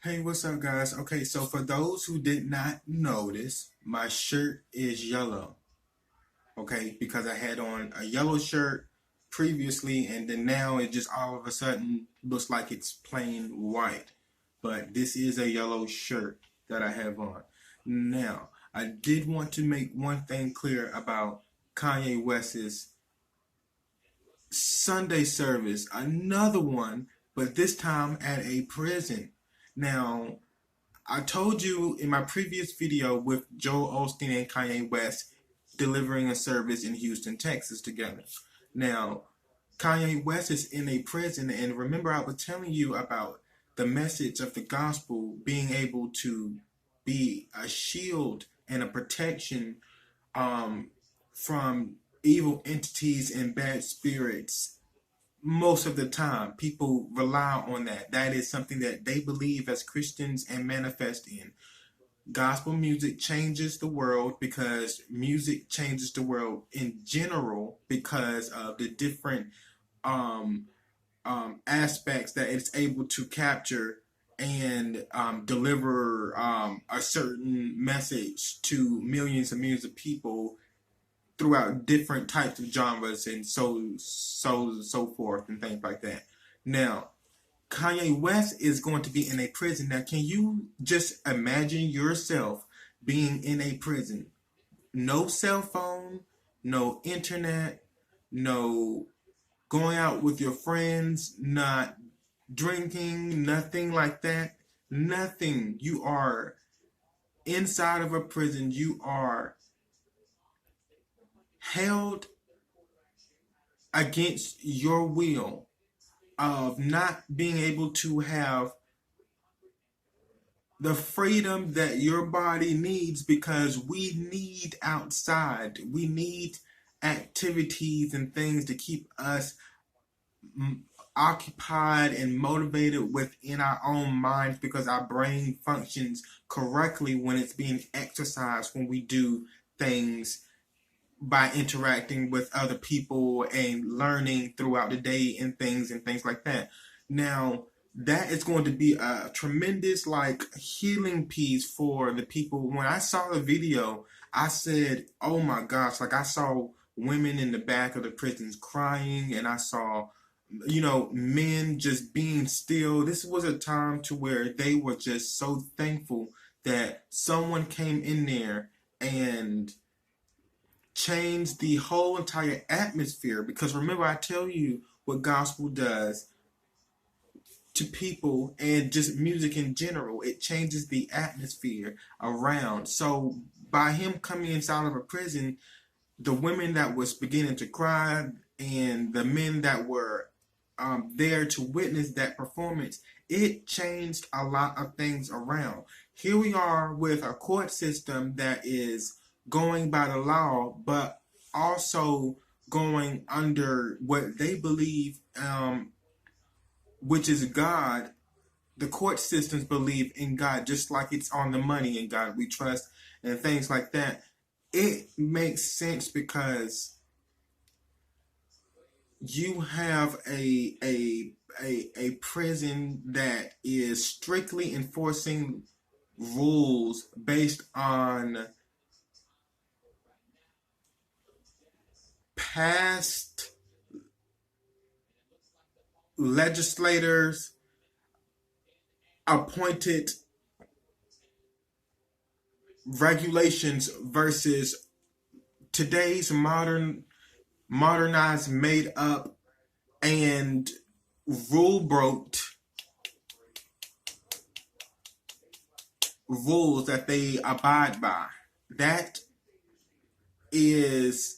Hey, what's up, guys? Okay, so for those who did not notice, my shirt is yellow. Okay, because I had on a yellow shirt previously, and then now it just all of a sudden looks like it's plain white. But this is a yellow shirt that I have on. Now, I did want to make one thing clear about Kanye West's Sunday service, another one, but this time at a prison. Now, I told you in my previous video with Joel Osteen and Kanye West delivering a service in Houston, Texas together. Now, Kanye West is in a prison, and remember I was telling you about the message of the gospel being able to be a shield and a protection from evil entities and bad spirits. Most of the time, people rely on that. That is something that they believe as Christians and manifest in. Gospel music changes the world because music changes the world in general because of the different um, aspects that it's able to capture and deliver a certain message to millions and millions of people throughout different types of genres and so forth and things like that. Now, Kanye West is going to be in a prison. Now, can you just imagine yourself being in a prison? No cell phone, no internet, no going out with your friends, not drinking, nothing like that. Nothing. You are inside of a prison. You are held against your will of not being able to have the freedom that your body needs because we need outside. We need activities and things to keep us occupied and motivated within our own minds because our brain functions correctly when it's being exercised when we do things by interacting with other people and learning throughout the day and things like that. Now, that is going to be a tremendous healing piece for the people. When I saw the video, I said, "Oh my gosh!" Like I saw women in the back of the prisons crying, and I saw, men just being still. This was a time to where they were just so thankful that someone came in there and change the whole entire atmosphere. Because remember, I tell you what gospel does to people and just music in general. It changes the atmosphere around. So by him coming inside of a prison, the women that was beginning to cry and the men that were there to witness that performance, it changed a lot of things around. Here we are with a court system that is going by the law, but also going under what they believe, which is God. The court systems believe in God, just like it's on the money in God we trust and things like that. It makes sense because you have a prison that is strictly enforcing rules based on past legislators appointed regulations versus today's modernized, made up, and rule broke rules that they abide by. That is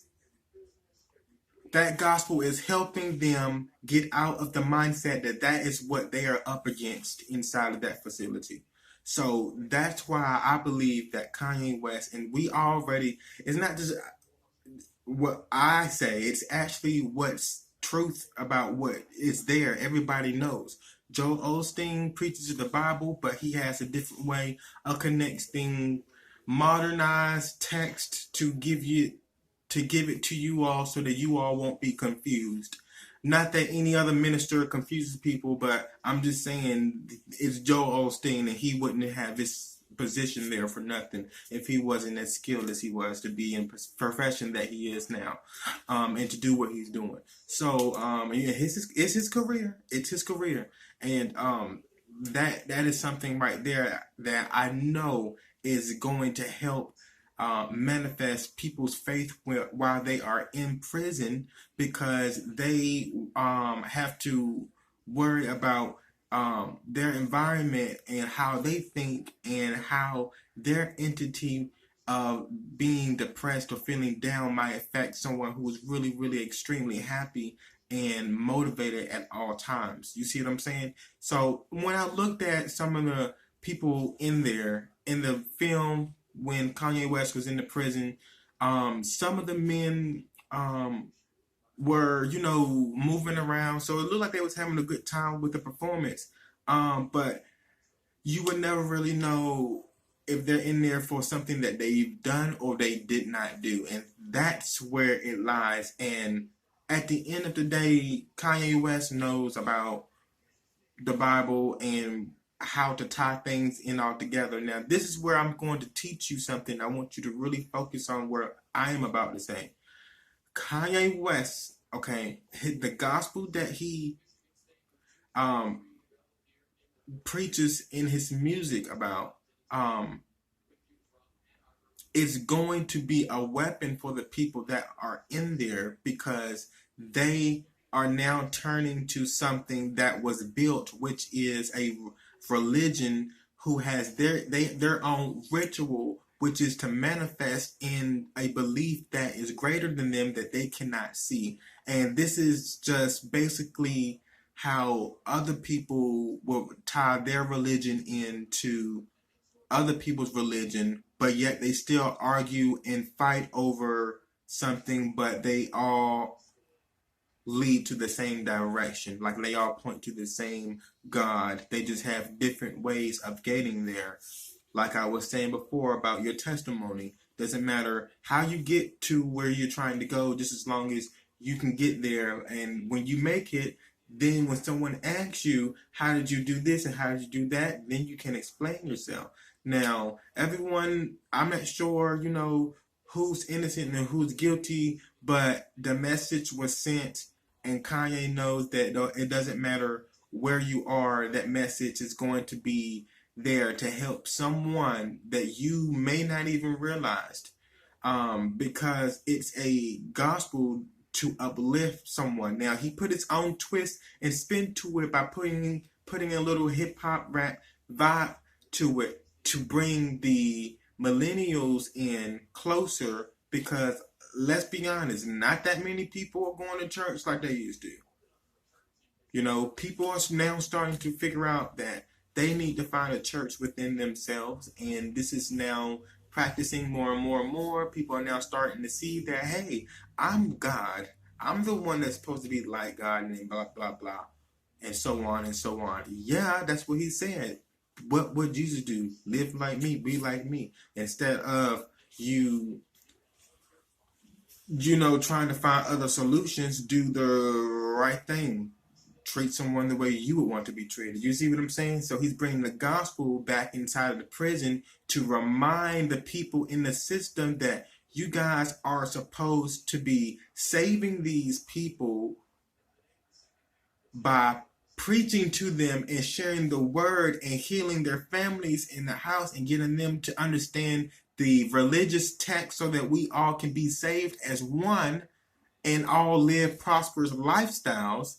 that gospel is helping them get out of the mindset that that is what they are up against inside of that facility. So that's why I believe that Kanye West, and we already, it's not just what I say, it's actually what's truth about what is there. Everybody knows. Joel Osteen preaches the Bible, but he has a different way of connecting modernized text to give it to you all so that you all won't be confused. Not that any other minister confuses people, but I'm just saying it's Joel Osteen, and he wouldn't have his position there for nothing if he wasn't as skilled as he was to be in profession that he is now, and to do what he's doing. So, yeah, it's his career. It's his career, and that is something right there that I know is going to help manifest people's faith while they are in prison, because they have to worry about their environment and how they think and how their entity of being depressed or feeling down might affect someone who is really, really extremely happy and motivated at all times. You see what I'm saying? So when I looked at some of the people in there in the film when Kanye West was in the prison, some of the men were, moving around, so it looked like they was having a good time with the performance. But you would never really know if they're in there for something that they've done or they did not do, and that's where it lies. And at the end of the day, Kanye West knows about the Bible and how to tie things in all together. Now, this is where I'm going to teach you something. I want you to really focus on what I am about to say. Kanye West, okay, the gospel that he um preaches in his music about is going to be a weapon for the people that are in there, because they are now turning to something that was built, which is a religion who has their own ritual, which is to manifest in a belief that is greater than them that they cannot see. And this is just basically how other people will tie their religion into other people's religion, but yet they still argue and fight over something, but they all lead to the same direction. Like they all point to the same God. They just have different ways of getting there. Like I was saying before about your testimony, doesn't matter how you get to where you're trying to go, just as long as you can get there. And when you make it, then when someone asks you, how did you do this and how did you do that, then you can explain yourself. Now, everyone, I'm not sure, who's innocent and who's guilty, but the message was sent, and Kanye knows that it doesn't matter where you are, that message is going to be there to help someone that you may not even realize, because it's a gospel to uplift someone. Now, he put his own twist and spin to it by putting a little hip hop rap vibe to it to bring the millennials in closer, because let's be honest, not that many people are going to church like they used to. People are now starting to figure out that they need to find a church within themselves, and this is now practicing more and more and more. People are now starting to see that, hey, I'm God. I'm the one that's supposed to be like God, and blah, blah, blah, and so on and so on. Yeah, that's what he said. What would Jesus do? Live like me, be like me. Instead of trying to find other solutions, do the right thing. Treat someone the way you would want to be treated. You see what I'm saying? So he's bringing the gospel back inside of the prison to remind the people in the system that you guys are supposed to be saving these people by preaching to them and sharing the word and healing their families in the house and getting them to understand the religious text so that we all can be saved as one and all live prosperous lifestyles.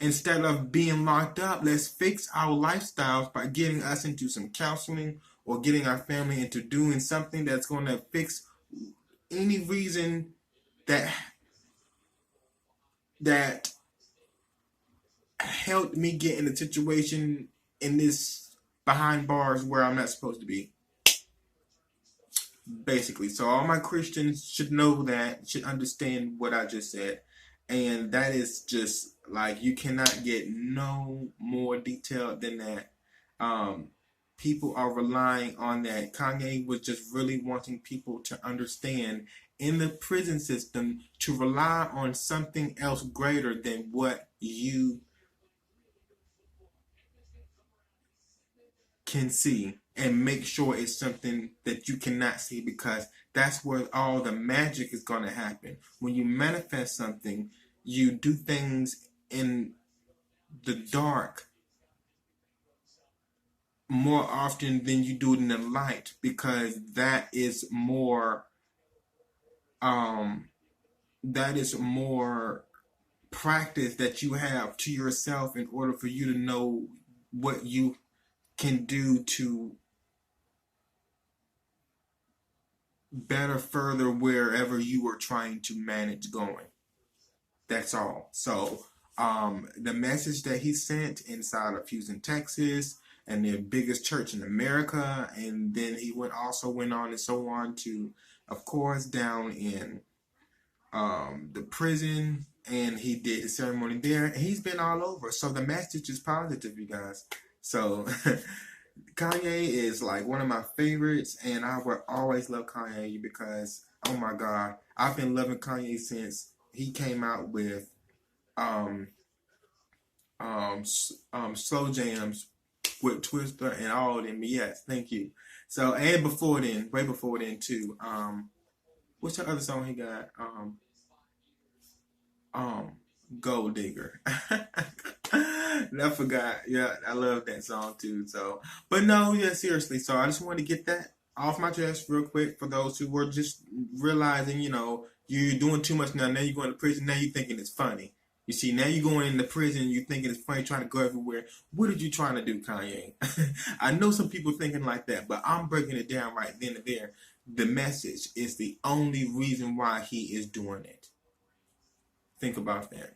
Instead of being locked up, let's fix our lifestyles by getting us into some counseling or getting our family into doing something that's going to fix any reason that helped me get in a situation in this behind bars where I'm not supposed to be. Basically. So all my Christians should know that, should understand what I just said. And that is just like, you cannot get no more detailed than that. people are relying on that. Kanye was just really wanting people to understand in the prison system to rely on something else greater than what you can see, and make sure it's something that you cannot see, because that's where all the magic is going to happen. When you manifest something, you do things in the dark more often than you do it in the light, because um that is more practice that you have to yourself in order for you to know what you can do to better further wherever you are trying to manage going. That's all. So the message that he sent inside of Houston, Texas, and the biggest church in America, and then he also went on and so on to, of course, down in the prison, and he did the ceremony there. And he's been all over. So the message is positive, you guys. So Kanye is like one of my favorites, and I will always love Kanye because, oh my God, I've been loving Kanye since he came out with um, slow jams with Twister and all of them. Yes, thank you. So, and before then, way before then too. What's the other song he got? Um, Gold Digger. I forgot. Yeah, I love that song too. So, but no, yeah, seriously. So I just wanted to get that off my chest real quick for those who were just realizing, you're doing too much now. Now you're going to prison. Now you're thinking it's funny. You see, now you're going into prison. You're thinking it's funny, trying to go everywhere. What are you trying to do, Kanye? I know some people thinking like that, but I'm breaking it down right then and there. The message is the only reason why he is doing it. Think about that.